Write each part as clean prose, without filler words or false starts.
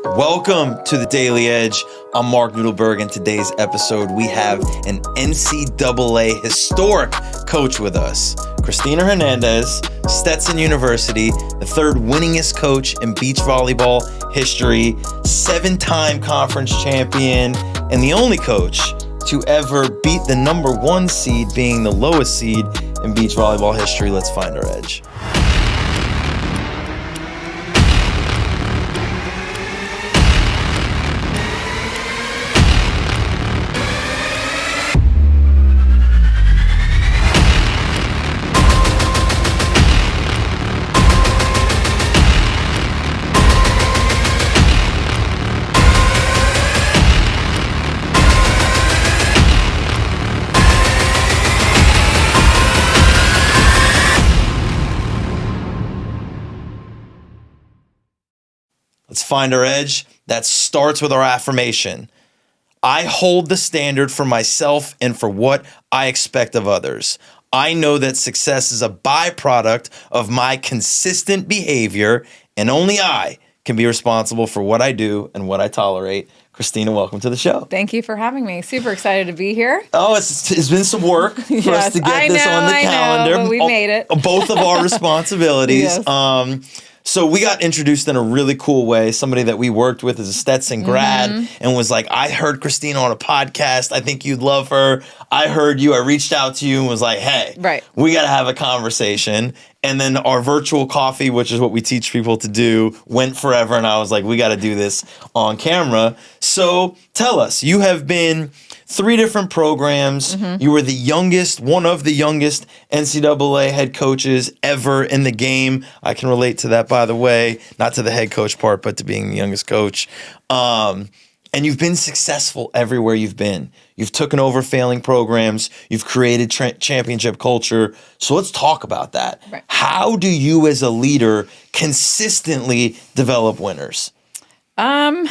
Welcome to the Daily Edge. I'm Marc Nudelberg. In today's episode, we have an NCAA historic coach with us, Kristina Hernandez, Stetson University, the third winningest coach in beach volleyball history, 7-time conference champion, and the only coach to ever beat the number 1 seed, being the lowest seed in beach volleyball history. Let's find our edge. Let's find our edge. That starts with our affirmation. I hold the standard for myself and for what I expect of others. I know that success is a byproduct of my consistent behavior, and only I can be responsible for what I do and what I tolerate. Kristina, welcome to the show. Thank you for having me. Super excited to be here. Oh, it's been some work for us to get this on the calendar. But we made it. Both of our responsibilities. Yes. So we got introduced in a really cool way. Somebody that we worked with is a Stetson grad and was like, I heard Kristina on a podcast. I think you'd love her. I heard you. I reached out to you and was like, hey, we got to have a conversation. And then our virtual coffee, which is what we teach people to do, went forever. And I was like, we got to do this on camera. So tell us, you have been 3 different programs. You were the youngest, one of the youngest NCAA head coaches ever in the game. I can relate to that, by the way, not to the head coach part, but to being the youngest coach. And you've been successful everywhere you've been. You've taken over failing programs. You've created championship culture. So let's talk about that. Right. How do you as a leader consistently develop winners? I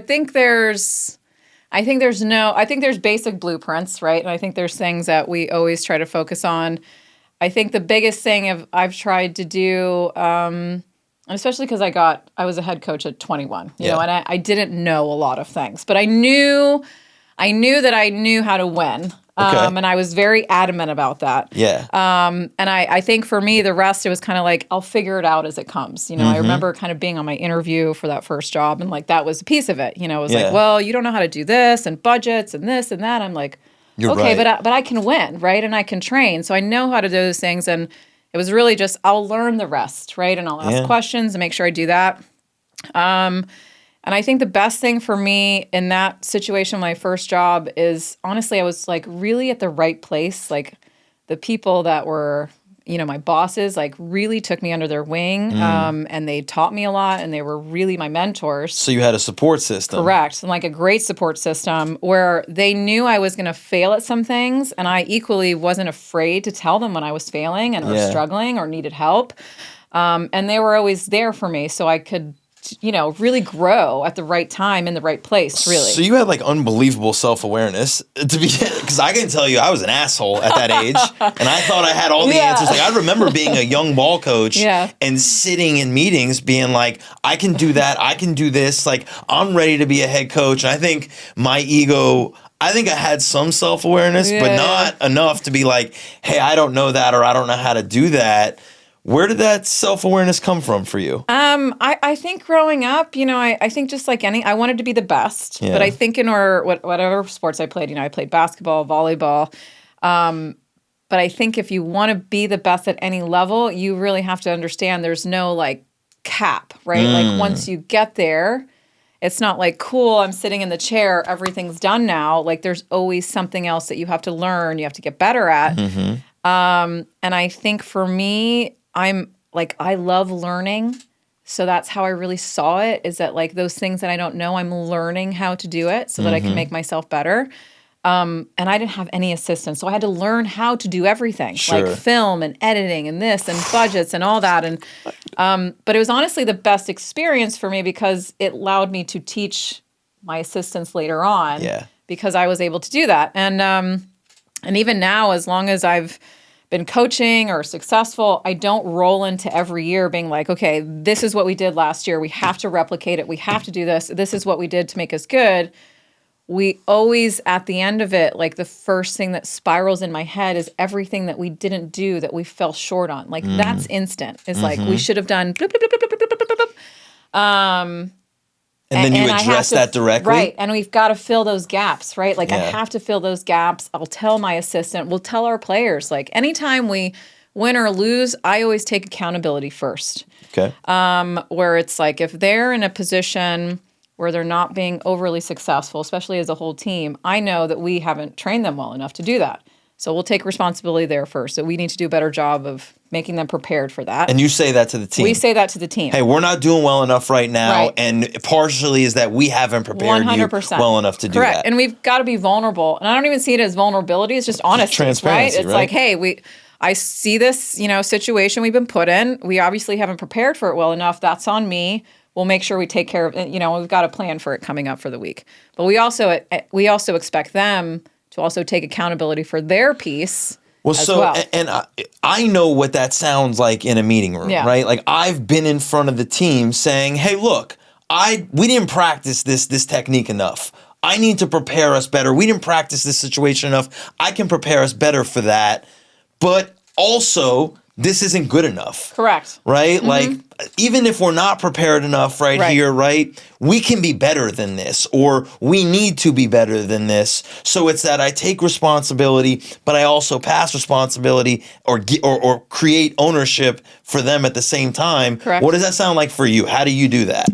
think there's basic blueprints, right? And I think there's things that we always try to focus on. I think the biggest thing I've tried to do, and especially because I was a head coach at 21, you know, and I didn't know a lot of things, but I knew that I knew how to win. And I was very adamant about that. Yeah. And I think for me, the rest, it was kind of like, I'll figure it out as it comes. You know, I remember kind of being on my interview for that first job, and like, that was a piece of it. You know, it was like, well, you don't know how to do this and budgets and this and that. I'm like, okay, but I can win, right? And I can train. So I know how to do those things. And it was really just, I'll learn the rest, right? And I'll ask questions and make sure I do that. And I think the best thing for me in that situation, my first job, is honestly, I was like really at the right place. Like the people that were, you know, my bosses, like really took me under their wing, and they taught me a lot, and they were really my mentors. So you had a support system. Correct. And like a great support system where they knew I was going to fail at some things, and I equally wasn't afraid to tell them when I was failing and or struggling or needed help. And they were always there for me, so I could, you know, really grow at the right time in the right place, really. So you had like unbelievable self-awareness to be, because I can tell you I was an asshole at that age, and I thought I had all the answers. Like I remember being a young ball coach and sitting in meetings being like, I can do that, I can do this, like I'm ready to be a head coach. And I think my ego, I think I had some self-awareness, but not enough to be like, hey, I don't know that, or I don't know how to do that. Where did that self-awareness come from for you? I think growing up, you know, I think just like I wanted to be the best. But I think in whatever sports I played, you know, I played basketball, volleyball. But I think if you want to be the best at any level, you really have to understand there's no like cap, right? Like once you get there, it's not like, cool, I'm sitting in the chair, everything's done now. Like there's always something else that you have to learn, you have to get better at. And I think for me, I love learning. So that's how I really saw it, is that like those things that I don't know, I'm learning how to do it so that I can make myself better. And I didn't have any assistance. So I had to learn how to do everything, like film and editing and this and budgets and all that. And but it was honestly the best experience for me because it allowed me to teach my assistants later on because I was able to do that. And even now, as long as I've been coaching or successful, I don't roll into every year being like, okay, this is what we did last year. We have to replicate it. We have to do this. This is what we did to make us good. We always, at the end of it, like the first thing that spirals in my head is everything that we didn't do that we fell short on. Like that's instant. It's like we should have done bloop, bloop, bloop, bloop, bloop, bloop, bloop, bloop. And then you address that directly? Right. And we've got to fill those gaps, right? Like I have to fill those gaps. I'll tell my assistant, we'll tell our players, like anytime we win or lose, I always take accountability first. Okay. Where it's like if they're in a position where they're not being overly successful, especially as a whole team, I know that we haven't trained them well enough to do that. So we'll take responsibility there first. So we need to do a better job of making them prepared for that. And you say that to the team? We say that to the team. Hey, we're not doing well enough right now. Right. And partially is that we haven't prepared 100%. You well enough to do Correct. that. And we've got to be vulnerable. And I don't even see it as vulnerability. It's just honesty, transparency, right? It's like, hey, I see this, situation we've been put in. We obviously haven't prepared for it well enough. That's on me. We'll make sure we take care of it. We've got a plan for it coming up for the week. But we also expect them to also take accountability for their piece. And I know what that sounds like in a meeting room, right? Like I've been in front of the team saying, hey, look, we didn't practice this technique enough. I need to prepare us better. We didn't practice this situation enough. I can prepare us better for that. But also, this isn't good enough. Correct. Right? Mm-hmm. Like, even if we're not prepared enough right here, right? We can be better than this, or we need to be better than this. So it's that I take responsibility, but I also pass responsibility or create ownership for them at the same time. Correct. What does that sound like for you? How do you do that?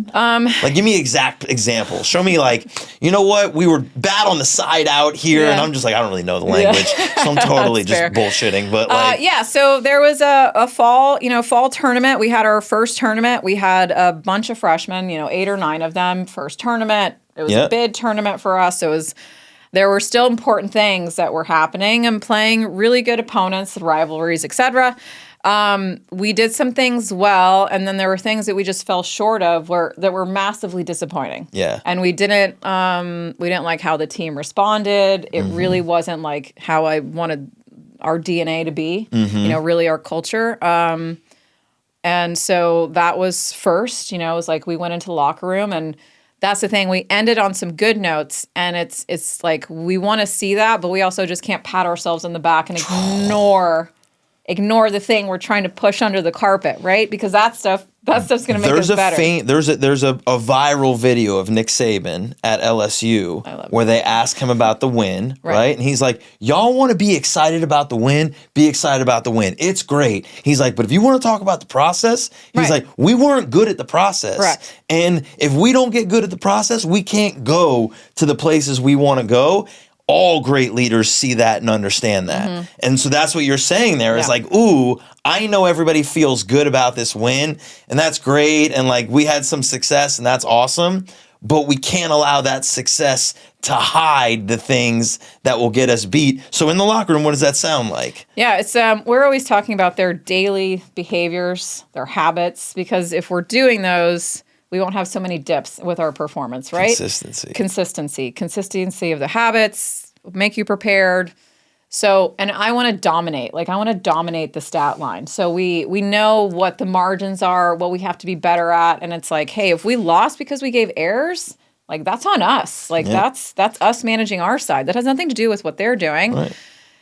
Like, give me exact examples. Show me, like, you know what? We were bad on the side out here, and I'm just like, I don't really know the language, so I'm totally just bullshitting. But like, so there was a fall tournament. We had our first tournament. We had a bunch of freshmen, 8 or 9 of them. First tournament. It was a bid tournament for us. There were still important things that were happening and playing really good opponents, rivalries, etc. We did some things well, and then there were things that we just fell short of that were massively disappointing. Yeah. And we didn't like how the team responded. It really wasn't like how I wanted our DNA to be, really our culture. And so that was first, it was like we went into the locker room, and that's the thing. We ended on some good notes, and it's like we want to see that, but we also just can't pat ourselves on the back and ignore the thing we're trying to push under the carpet, right? Because that stuff's going to make us better. There's a viral video of Nick Saban at LSU where they ask him about the win, right? And he's like, y'all want to be excited about the win? Be excited about the win. It's great. He's like, but if you want to talk about the process, he's like, we weren't good at the process. Right. And if we don't get good at the process, we can't go to the places we want to go. All great leaders see that and understand that. Mm-hmm. And so that's what you're saying there is like, ooh, I know everybody feels good about this win, and that's great. And like we had some success, and that's awesome. But we can't allow that success to hide the things that will get us beat. So in the locker room, what does that sound like? Yeah, it's we're always talking about their daily behaviors, their habits, because if we're doing those, we won't have so many dips with our performance, right? Consistency of the habits, make you prepared. So, and I want to dominate. Like, I want to dominate the stat line. So we know what the margins are, what we have to be better at. And it's like, hey, if we lost because we gave errors, like, that's on us. Like, that's us managing our side. That has nothing to do with what they're doing. Right.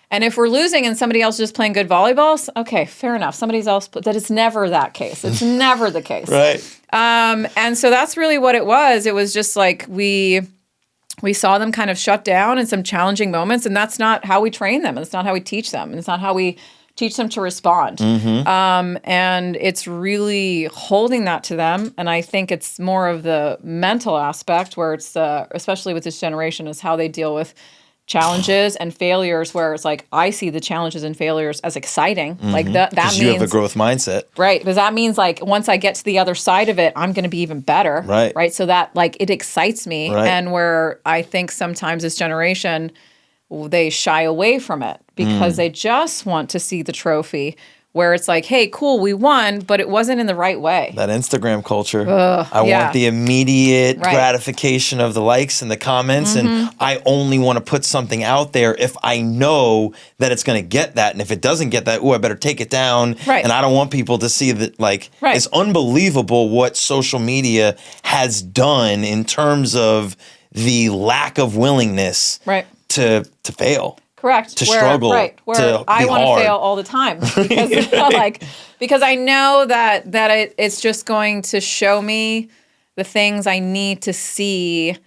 And if we're losing and somebody else is just playing good volleyballs, okay, fair enough. Somebody else, that it's never that case. It's never the case. Right. And so that's really what it was. It was just like we saw them kind of shut down in some challenging moments, and that's not how we train them. And it's not how we teach them. And it's not how we teach them to respond. Mm-hmm. And it's really holding that to them. And I think it's more of the mental aspect where it's, especially with this generation, is how they deal with challenges and failures, where it's like, I see the challenges and failures as exciting. Mm-hmm. Like that means you have a growth mindset. Right. Because that means like once I get to the other side of it, I'm going to be even better. Right. Right. So that like it excites me. Right. And where I think sometimes this generation, they shy away from it because they just want to see the trophy. where it's like, hey, cool, we won, but it wasn't in the right way. That Instagram culture. I want the immediate gratification of the likes and the comments, and I only want to put something out there if I know that it's going to get that. And if it doesn't get that, I better take it down. And I don't want people to see that. Like, it's unbelievable what social media has done in terms of the lack of willingness to fail. Correct. To struggle. Where I want to fail all the time because I know that it's just going to show me the things I need to see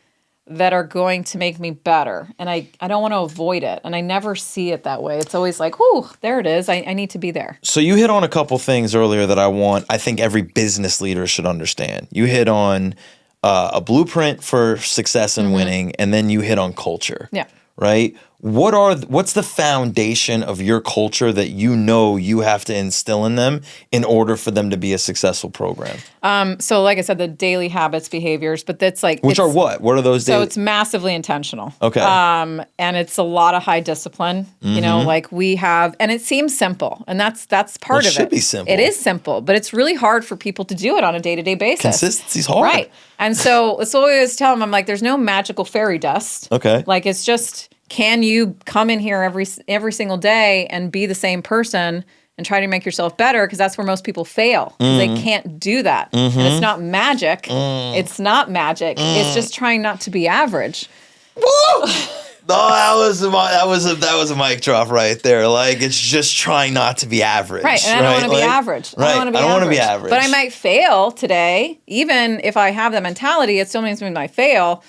that are going to make me better. And I don't want to avoid it. And I never see it that way. It's always like, ooh, there it is. I need to be there. So you hit on a couple things earlier that I think every business leader should understand. You hit on a blueprint for success and winning, and then you hit on culture. Yeah. Right? What's the foundation of your culture that you have to instill in them in order for them to be a successful program? So like I said, the daily habits, behaviors, but that's like... Which are what? What are those daily? So it's massively intentional. Okay. And it's a lot of high discipline, you know, like we have, and it seems simple, and that's part of it. It should be simple. It is simple, but it's really hard for people to do it on a day-to-day basis. Consistency's hard. Right. And so I always tell them, I'm like, there's no magical fairy dust. Okay. Like it's just... Can you come in here every single day and be the same person and try to make yourself better? Because that's where most people fail. They can't do that. And it's not magic. It's not magic. It's just trying not to be average. Woo! No, that was a mic drop right there. Like it's just trying not to be average. Right, and I don't want to be average. Right, I don't want to be average. But I might fail today. Even if I have that mentality, it still means I might fail.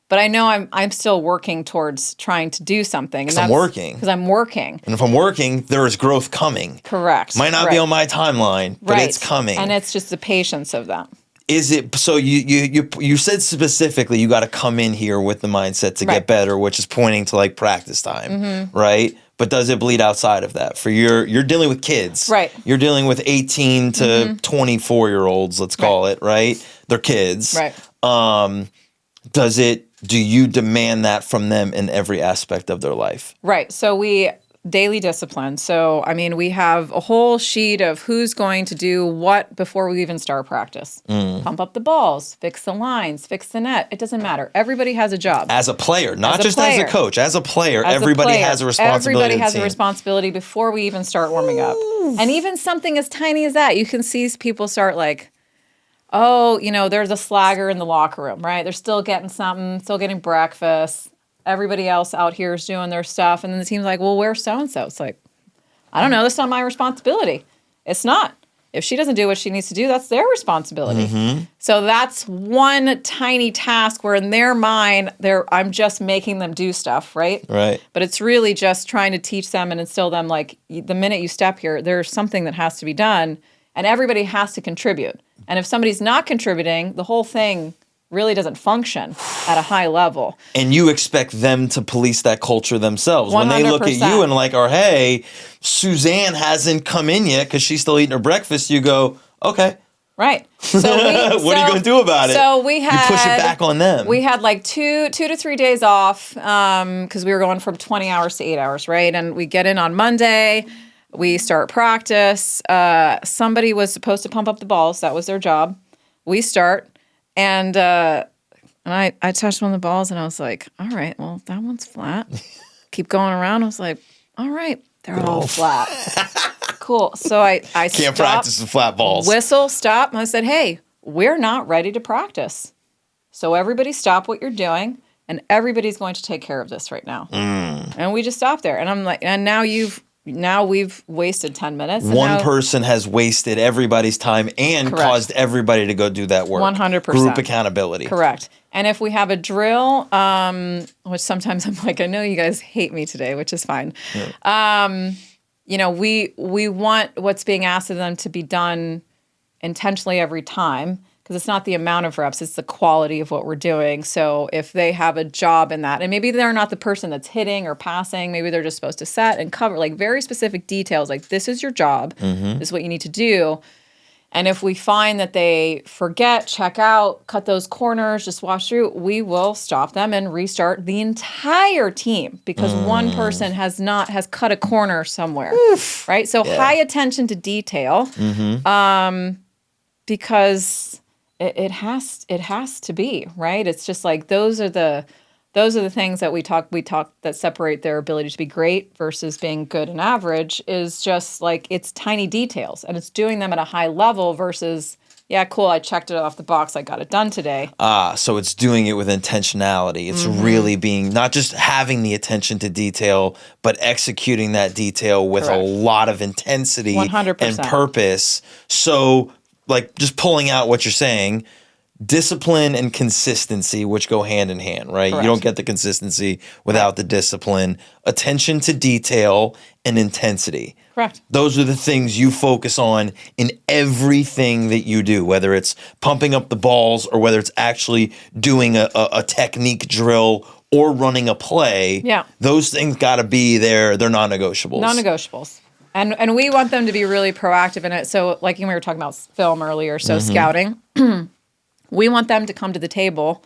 But I know I'm still working towards trying to do something. Because I'm working. Because I'm working. And if I'm working, there is growth coming. Correct. Might not be on my timeline, but it's coming. And it's just the patience of that. Is it so? You said specifically you got to come in here with the mindset to get better, which is pointing to like practice time, right? But does it bleed outside of that? For you're dealing with kids, right? You're dealing with 18 to 24-year-olds, let's call it, right? They're kids, right? Do you demand that from them in every aspect of their life? Right. So daily discipline. So, I mean, we have a whole sheet of who's going to do what before we even start practice. Pump up the balls, fix the lines, fix the net. It doesn't matter. Everybody has a job. As a player, not just as a coach. As a player, everybody has a responsibility. Everybody has a responsibility before we even start warming up. And even something as tiny as that, you can see people start like, oh, you know, there's a slagger in the locker room, right? They're still getting something, still getting breakfast. Everybody else out here is doing their stuff. And then the team's like, well, where's so-and-so? It's like, I don't know. That's not my responsibility. It's not. If she doesn't do what she needs to do, that's their responsibility. So that's one tiny task where in their mind, I'm just making them do stuff, right? Right. But it's really just trying to teach them and instill them, like, the minute you step here, there's something that has to be done. And everybody has to contribute. And if somebody's not contributing, the whole thing really doesn't function at a high level. And you expect them to police that culture themselves. 100%. When they look at you and like, hey, Suzanne hasn't come in yet because she's still eating her breakfast, you go, okay. Right. So what are you going to do about it? So you push it back on them. We had like 2 to 3 days off because we were going from 20 hours to 8 hours, right? And we get in on Monday. We start practice. Somebody was supposed to pump up the balls. That was their job. We start. And I touched one of the balls, and I was like, all right, well, that one's flat. Keep going around. I was like, all right, they're all flat. Cool. So I can't stopped, practice with flat balls. Whistle, stop. And I said, hey, we're not ready to practice. So everybody stop what you're doing, and everybody's going to take care of this right now. And we just stopped there. And I'm like, and now we've wasted 10 minutes. One person has wasted everybody's time and caused everybody to go do that work. 100%. Group accountability. Correct. And if we have a drill, which sometimes I'm like, I know you guys hate me today, which is fine. Yeah. You know, we want what's being asked of them to be done intentionally every time. Because it's not the amount of reps, it's the quality of what we're doing. So if they have a job in that, and maybe they're not the person that's hitting or passing, maybe they're just supposed to set and cover, like very specific details, like this is your job, this is what you need to do. And if we find that they forget, check out, cut those corners, just wash through, we will stop them and restart the entire team because one person has cut a corner somewhere, right? So high attention to detail, because it has to be, right? It's just like those are the things that we talk that separate their ability to be great versus being good and average is just like it's tiny details and it's doing them at a high level versus, yeah, cool, I checked it off the box, I got it done today. So it's doing it with intentionality. It's really being not just having the attention to detail, but executing that detail with a lot of intensity 100%. and purpose. So like just pulling out what you're saying, discipline and consistency, which go hand in hand, right? Correct. You don't get the consistency without the discipline. Attention to detail and intensity. Correct. Those are the things you focus on in everything that you do, whether it's pumping up the balls or whether it's actually doing a technique drill or running a play. Yeah. Those things got to be there. They're non-negotiables. Non-negotiables. And we want them to be really proactive in it. So like we were talking about film earlier, so scouting. We want them to come to the table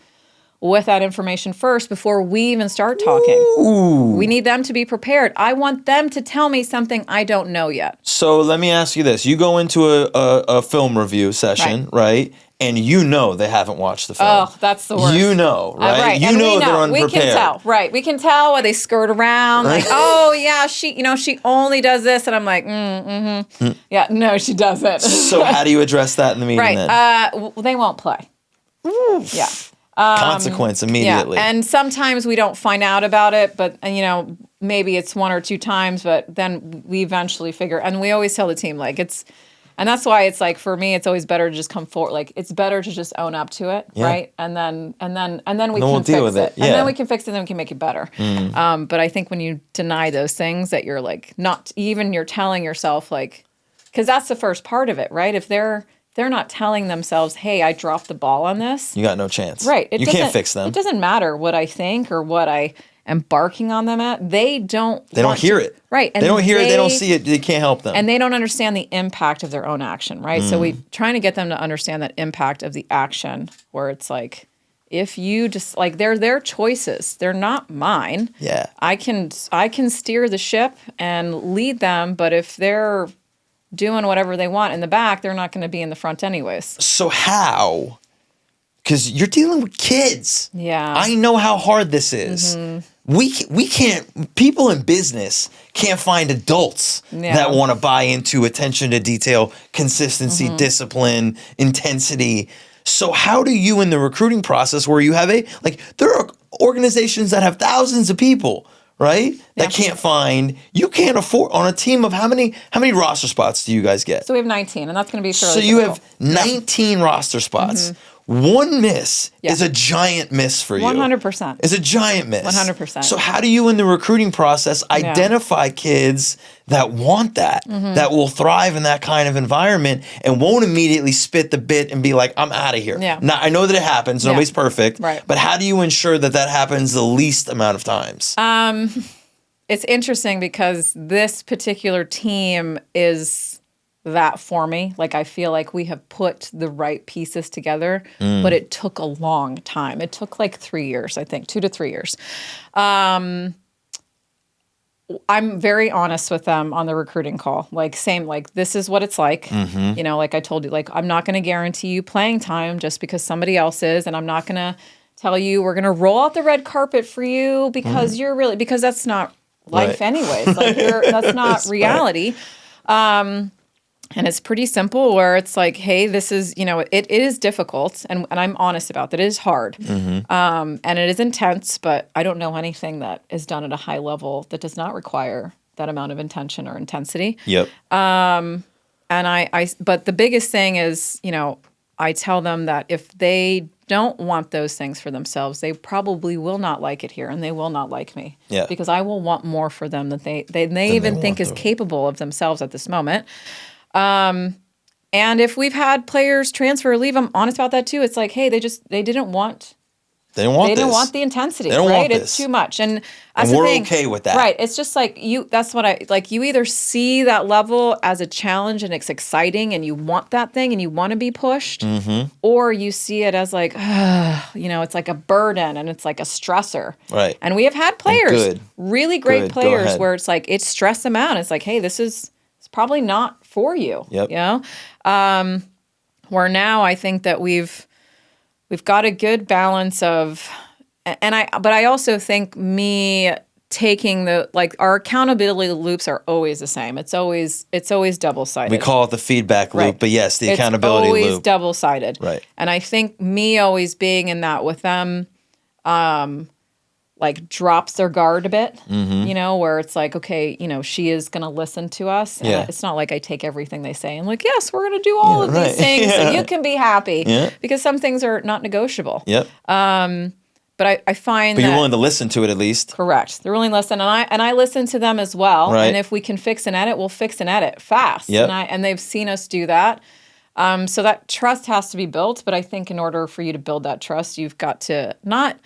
with that information first before we even start talking. Ooh. We need them to be prepared. I want them to tell me something I don't know yet. So let me ask you this. You go into a film review session, right? And you know they haven't watched the film. Oh, that's the worst. You know, right? Right. You know they're unprepared. We can tell, right? We can tell why they skirt around. Like, oh yeah, she only does this, and I'm like, yeah, no, she doesn't. So how do you address that in the meeting then? They won't play. Oof. Yeah. Consequence immediately. Yeah. And sometimes we don't find out about it, but maybe it's one or two times, but then we eventually figure. And we always tell the team and that's why it's like for me, it's always better to just come forward. Like it's better to just own up to it, right? And then we can fix it. Yeah. And then we can fix it. And then we can make it better. But I think when you deny those things, that you're like you're telling yourself because that's the first part of it, right? If they're not telling themselves, hey, I dropped the ball on this. You got no chance. Right. You can't fix them. It doesn't matter what I think or what I am barking on them at. They don't hear it. Right. And they don't hear it. They don't see it. They can't help them. And they don't understand the impact of their own action, right? So we're trying to get them to understand that impact of the action where it's like, if you just they're their choices. They're not mine. Yeah. I can steer the ship and lead them, but if they're doing whatever they want in the back, they're not going to be in the front anyways. So how? Because you're dealing with kids. Yeah. I know how hard this is. We can't, people in business can't find adults that want to buy into attention to detail, consistency, discipline, intensity. So how do you in the recruiting process where you have there are organizations that have thousands of people, right? That you can't afford on a team of how many roster spots do you guys get? So we have 19, and that's going to be so you have 19 roster spots. One miss is a giant miss for you. 100%. It's a giant miss. 100%. So how do you in the recruiting process identify kids that want that, that will thrive in that kind of environment and won't immediately spit the bit and be like, I'm out of here. Yeah. Now, I know that it happens. Nobody's perfect. Right. But how do you ensure that happens the least amount of times? It's interesting because this particular team is that for me. I feel like we have put the right pieces together, but it took a long time. It took 3 years, I think, 2 to 3 years. I'm very honest with them on the recruiting call. This is what it's like. I told you, I'm not going to guarantee you playing time just because somebody else is, and I'm not going to tell you we're going to roll out the red carpet for you because because that's not life anyways. That's not reality. And it's pretty simple where it's hey, this is, it is difficult. And I'm honest about that. It is hard. And it is intense, but I don't know anything that is done at a high level that does not require that amount of intention or intensity. Yep. And but the biggest thing is, I tell them that if they don't want those things for themselves, they probably will not like it here and they will not like me. Yeah. Because I will want more for them than they even think is capable of themselves at this moment. And if we've had players transfer or leave, I'm honest about that too. It's hey, they didn't want They didn't want the intensity. They don't right? want this. It's too much. And we're okay with that. Right. It's just like that's what I like. You either see that level as a challenge and it's exciting and you want that thing and you want to be pushed, or you see it as like, it's like a burden and it's like a stressor. Right. And we have had players, really great players, where it's like, it's stressed them out. It's like, hey, it's probably not for you. Yep. You know? Where now I think that we've got a good balance of, but I also think me taking our accountability loops are always the same. It's always double-sided. We call it the feedback loop, but yes, the accountability loop. It's always double-sided. Right. And I think me always being in that with them, drops their guard a bit, where it's like, okay, she is going to listen to us. And it's not like I take everything they say and like, yes, we're going to do all of these things so you can be happy. Because some things are not negotiable. Yep. But I find But you're willing to listen to it at least. Correct. They're willing to listen. And I listen to them as well. Right. And if we can fix and edit, we'll fix and edit fast. Yep. And they've seen us do that. So that trust has to be built. But I think in order for you to build that trust, you've got to not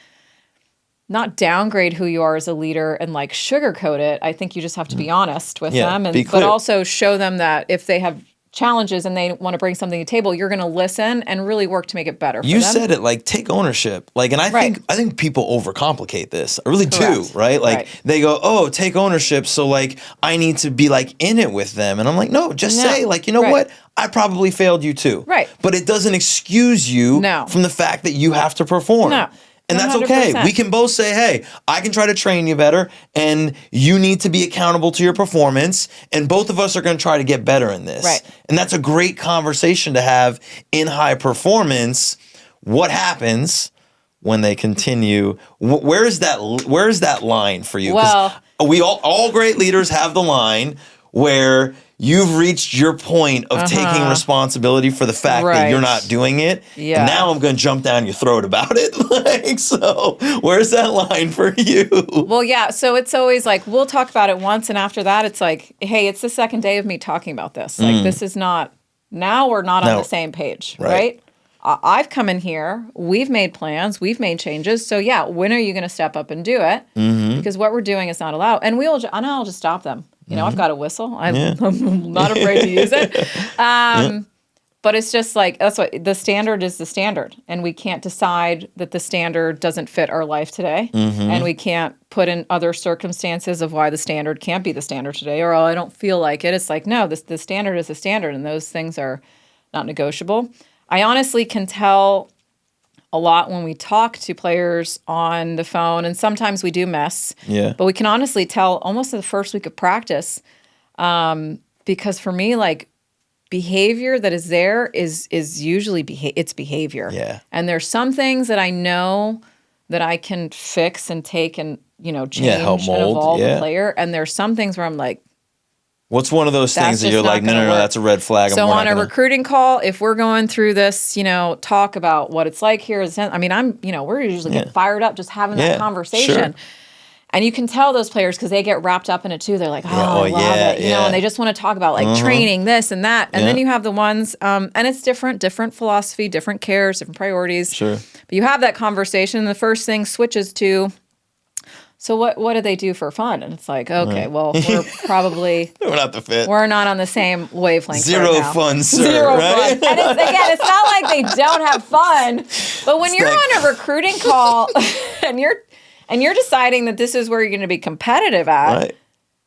downgrade who you are as a leader and like sugarcoat it. I think you just have to be honest with them, but also show them that if they have challenges and they want to bring something to the table, you're going to listen and really work to make it better for them. You said it, like, take ownership. Like, and I think people overcomplicate this. I really do, right? Like they go, oh, take ownership. So like I need to be like in it with them. And I'm like, no, just say like, you know what? I probably failed you too. Right. But it doesn't excuse you from the fact that you have to perform. No. And that's okay. 100%. We can both say, hey, I can try to train you better, and you need to be accountable to your performance, and both of us are going to try to get better in this. Right. And that's a great conversation to have in high performance. What happens when they continue? Where is that line for you? Well, we all great leaders have the line where you've reached your point of taking responsibility for the fact that you're not doing it. Yeah. And now I'm going to jump down your throat about it. So where's that line for you? Well, yeah. So it's always like, we'll talk about it once. And after that, it's like, hey, it's the second day of me talking about this. Like, this is not, now we're not on the same page, right? I've come in here. We've made plans. We've made changes. So yeah, when are you going to step up and do it? Because what we're doing is not allowed. And I'll just stop them. I've got a whistle. I'm not afraid to use it. But it's just like, that's what the standard is, the standard. And we can't decide that the standard doesn't fit our life today. And we can't put in other circumstances of why the standard can't be the standard today, or, oh, I don't feel like it. It's like, no, the standard is the standard, and those things are not negotiable. I honestly can tell a lot when we talk to players on the phone, and sometimes we do miss. Yeah. But we can honestly tell almost in the first week of practice, because for me, like, behavior that is there is usually it's behavior. Yeah. And there's some things that I know that I can fix and take and change help mold, and evolve the player. And there's some things where I'm like, what's one of those things that you're like, no, that's a red flag. So on a recruiting call, if we're going through this, talk about what it's like here, we're usually getting fired up just having that conversation. Sure. And you can tell those players because they get wrapped up in it too. They're like, I love it, and they just want to talk about like training, this and that. And then you have the ones, and it's different philosophy, different cares, different priorities. Sure. But you have that conversation, and the first thing switches to, so what do they do for fun? And it's like, okay, well, we're probably we're not the fit. We're not on the same wavelength. Zero right now. Fun, sir. Zero right? fun. And it's not like they don't have fun. But when you're on a recruiting call and you're deciding that this is where you're going to be competitive at,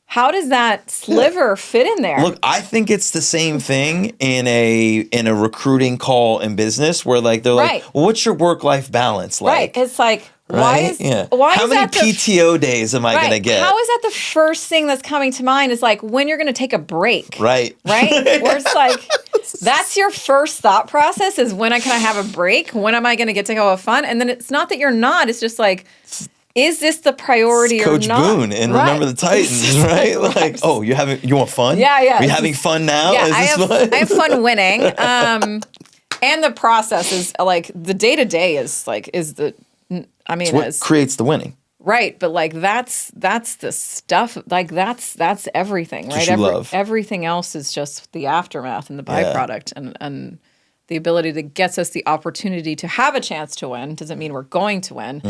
how does that sliver fit in there? Look, I think it's the same thing in a recruiting call in business where like they're like, well, what's your work-life balance like? Right. It's like, How many PTO days am I going to get? How is that the first thing that's coming to mind is like when you're going to take a break? Right. Where it's like, that's your first thought process is when can I have a break? When am I going to get to go have fun? And then it's not that you're not. It's just like, is this the priority or not? Coach Boone and Remember the Titans, right? Like, oh, you want fun? Yeah. Are you having fun now? Yeah, I have fun winning. And the process is like the day-to-day is what creates the winning. Right, but like that's the stuff. Like that's everything, right? Love. Everything else is just the aftermath and the byproduct, and the ability that gets us the opportunity to have a chance to win. Doesn't mean we're going to win.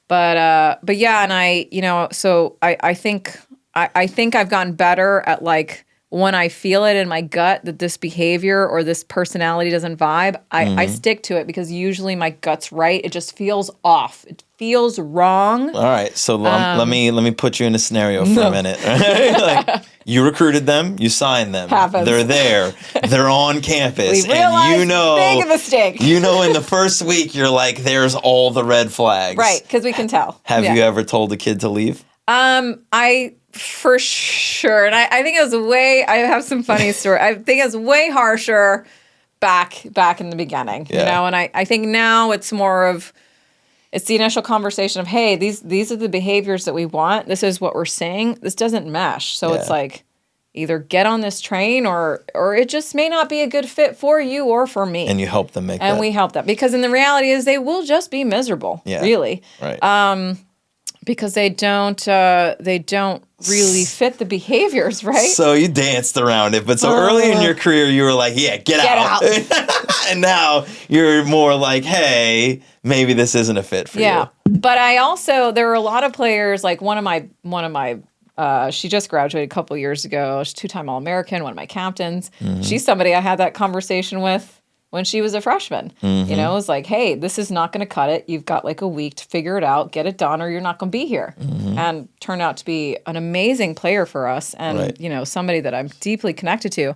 But yeah, and so I think I've gotten better at like when I feel it in my gut that this behavior or this personality doesn't vibe, I stick to it because usually my gut's right. It just feels off. It feels wrong. All right, so let me put you in a scenario for a minute. Like, you recruited them, you signed them. Happens. They're there. They're on campus. We realized big mistake. You know, in the first week, you're like, there's all the red flags. Right, because we can tell. Have you ever told a kid to leave? For sure. And I think it was I have some funny story. I think it was way harsher back in the beginning, you know? And I think now it's more of, it's the initial conversation of, hey, these are the behaviors that we want. This is what we're seeing. This doesn't mesh. So it's like, either get on this train or it just may not be a good fit for you or for me. And you help them make that. And we help them. Because in the reality is they will just be miserable, really. Right. Because they don't really fit the behaviors, right? So you danced around it, but so early in your career you were like, get out. And now you're more like, hey, maybe this isn't a fit for you. But there were a lot of players, like one of my she just graduated a couple years ago. She's 2-time All-American, one of my captains. She's somebody I had that conversation with when she was a freshman. You know, it was like, hey, this is not going to cut it. You've got like a week to figure it out, get it done, or you're not going to be here. And turned out to be an amazing player for us and, you know, somebody that I'm deeply connected to.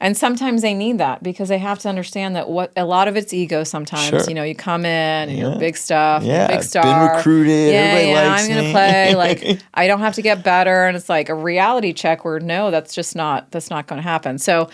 And sometimes they need that because they have to understand that a lot of it's ego sometimes. You know, you come in and you're big stuff, big star. Been recruited, everybody likes I'm going to play. Like, I don't have to get better. And it's like a reality check where, no, that's not going to happen. So,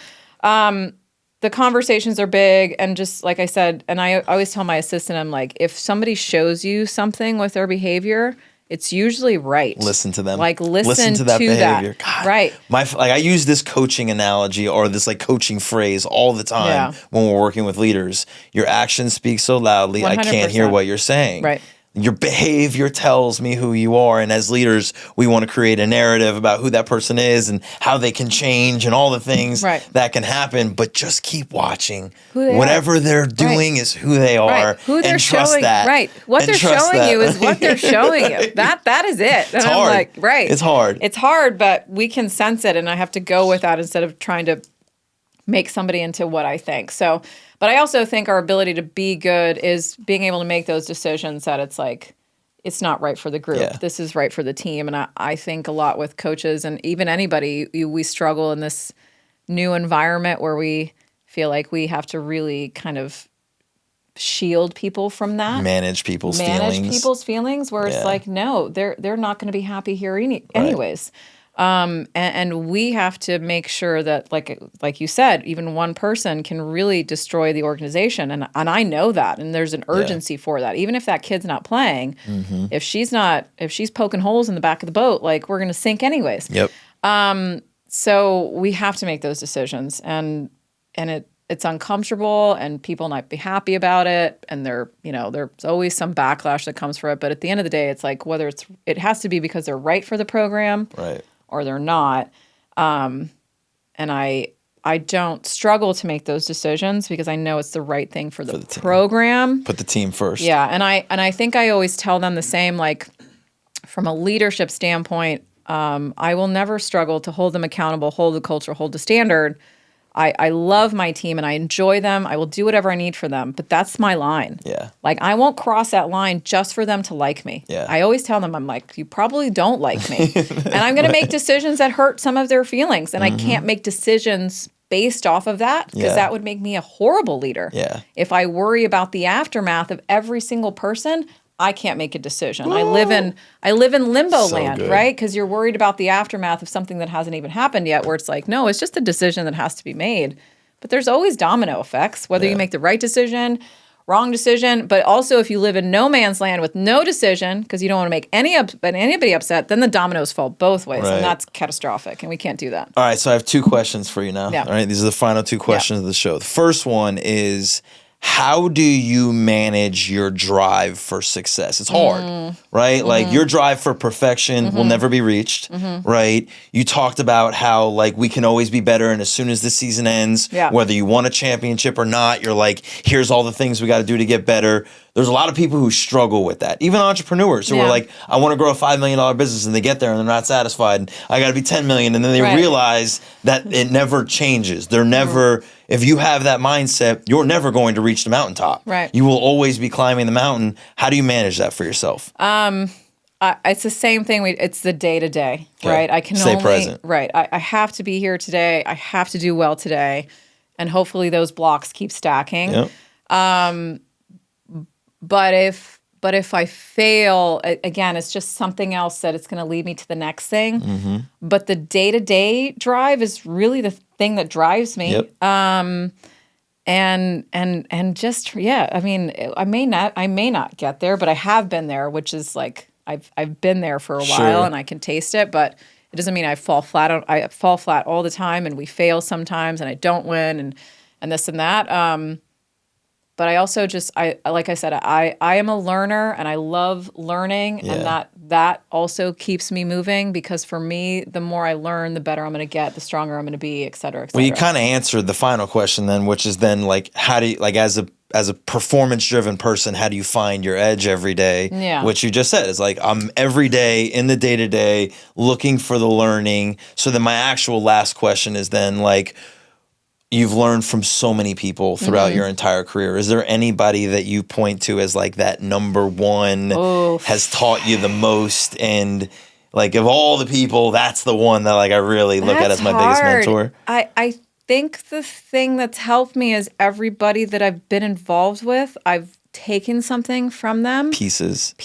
the conversations are big, and just like I said, and I always tell my assistant, I'm like, if somebody shows you something with their behavior, it's usually right. Listen to them. Like listen to that behavior. That. God, right. I use this coaching analogy or this like coaching phrase all the time when we're working with leaders. Your actions speak so loudly, 100%. I can't hear what you're saying. Right. Your behavior tells me who you are. And as leaders, we want to create a narrative about who that person is and how they can change and all the things that can happen. But just keep watching. Whatever they're doing is who they are. Who they're and trust showing. That. Right. What they're showing you is what they're showing you. That is it. And it's hard. I'm like, It's hard. It's hard, but we can sense it. And I have to go with that instead of trying to make somebody into what I think. So, but I also think our ability to be good is being able to make those decisions that it's like, it's not right for the group. Yeah. This is right for the team. And I think a lot with coaches and even anybody, we struggle in this new environment where we feel like we have to really kind of shield people from that. Manage people's feelings. Where it's like, no, they're not going to be happy here anyways. And we have to make sure that, like you said, even one person can really destroy the organization. And I know that. And there's an urgency for that. Even if that kid's not playing, if she's poking holes in the back of the boat, like we're going to sink anyways. Yep. So we have to make those decisions and it's uncomfortable and people might be happy about it. And there's always some backlash that comes for it. But at the end of the day, it's like, it has to be because they're right for the program. Right. Or they're not. And I don't struggle to make those decisions because I know it's the right thing for the program. Put the team first. Yeah, and I think I always tell them the same, like from a leadership standpoint, I will never struggle to hold them accountable, hold the culture, hold the standard. I love my team and I enjoy them. I will do whatever I need for them, but that's my line. Yeah. Like I won't cross that line just for them to like me. Yeah. I always tell them, I'm like, you probably don't like me. And I'm going to make decisions that hurt some of their feelings. And I can't make decisions based off of that because that would make me a horrible leader. Yeah. If I worry about the aftermath of every single person, I can't make a decision. I live in limbo land, right? Because you're worried about the aftermath of something that hasn't even happened yet, where it's like, no, it's just a decision that has to be made. But there's always domino effects, whether you make the right decision, wrong decision, but also if you live in no man's land with no decision, because you don't want to make anybody upset, then the dominoes fall both ways, and that's catastrophic, and we can't do that. All right, so I have two questions for you now. Yeah. All right, these are the final two questions of the show. The first one is, how do you manage your drive for success? It's hard, right? Like your drive for perfection will never be reached, right? You talked about how like we can always be better, and as soon as the season ends, whether you won a championship or not, you're like, here's all the things we got to do to get better. There's a lot of people who struggle with that. Even entrepreneurs who are like, I want to grow a $5 million business, and they get there and they're not satisfied. I got to be 10 million. And then they realize that it never changes. They're never, if you have that mindset, you're never going to reach the mountaintop. Right. You will always be climbing the mountain. How do you manage that for yourself? It's the same thing. It's the day to day, right? I can stay present. Right. I have to be here today. I have to do well today. And hopefully those blocks keep stacking. Yep. But if I fail, again, it's just something else that it's going to lead me to the next thing. But the day-to-day drive is really the thing that drives me. Yep. And just, I mean, I may not get there, but I have been there, which is like I've been there for a while and I can taste it, but it doesn't mean I fall flat all the time, and we fail sometimes and I don't win and this and that. But I also like I said, I am a learner and I love learning, and that also keeps me moving, because for me, the more I learn, the better I'm going to get, the stronger I'm going to be, et cetera, et cetera. Well, you kind of answered the final question then, which is then like, how do you, like as a performance-driven person, how do you find your edge every day? Yeah. Which you just said is like, I'm every day in the day-to-day looking for the learning. So then my actual last question is then like, you've learned from so many people throughout your entire career. Is there anybody that you point to as like that number one has taught you the most? And like of all the people, that's the one that like I really look at as my biggest mentor. I think the thing that's helped me is everybody that I've been involved with, I've taken something from them. Pieces.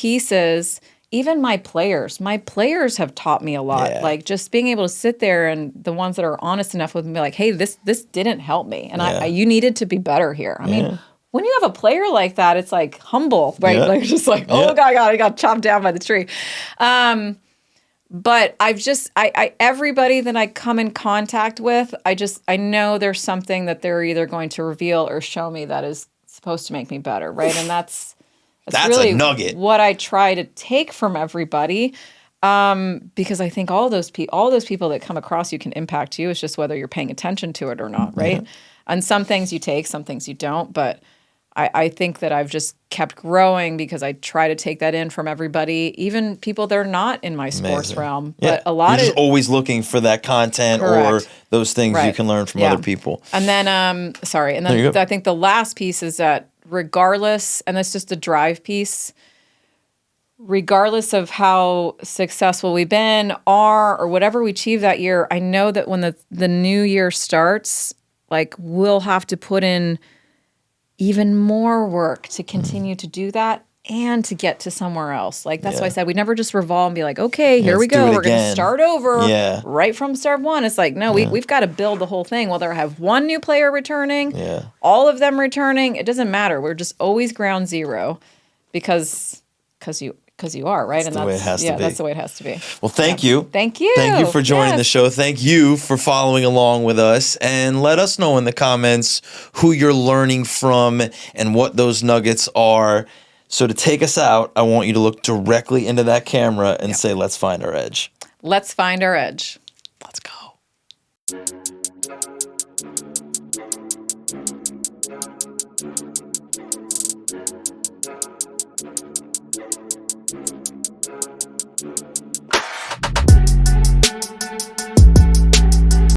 Even my players have taught me a lot. Yeah. Like just being able to sit there, and the ones that are honest enough with me, like, hey, this didn't help me, and you needed to be better here. I mean, when you have a player like that, it's like humble, right? Yeah. Like just like, oh God, I got chopped down by the tree. But I everybody that I come in contact with, I know there's something that they're either going to reveal or show me that is supposed to make me better, right? And that's really a nugget. What I try to take from everybody, because I think all those people that come across you can impact you. It's just whether you're paying attention to it or not, right? And some things you take, some things you don't. But I think that I've just kept growing because I try to take that in from everybody, even people that are not in my sports realm. Yeah. But a lot You're just always looking for that content or those things you can learn from other people. And then, I think the last piece is that regardless, and that's just the drive piece, regardless of how successful we've been, are, or whatever we achieve that year, I know that when the new year starts, like we'll have to put in even more work to continue to do that and to get to somewhere else. Like that's why I said we never just revolve and be like, okay, here we go. We're going to start over right from start one. It's like, no, we've got to build the whole thing. Whether I have one new player returning, all of them returning, it doesn't matter. We're just always ground zero because you are, right? That's the way it has to be. That's the way it has to be. Well, thank you. Thank you. Thank you for joining the show. Thank you for following along with us. And let us know in the comments who you're learning from and what those nuggets are. So to take us out, I want you to look directly into that camera and say, let's find our edge. Let's find our edge. Let's go.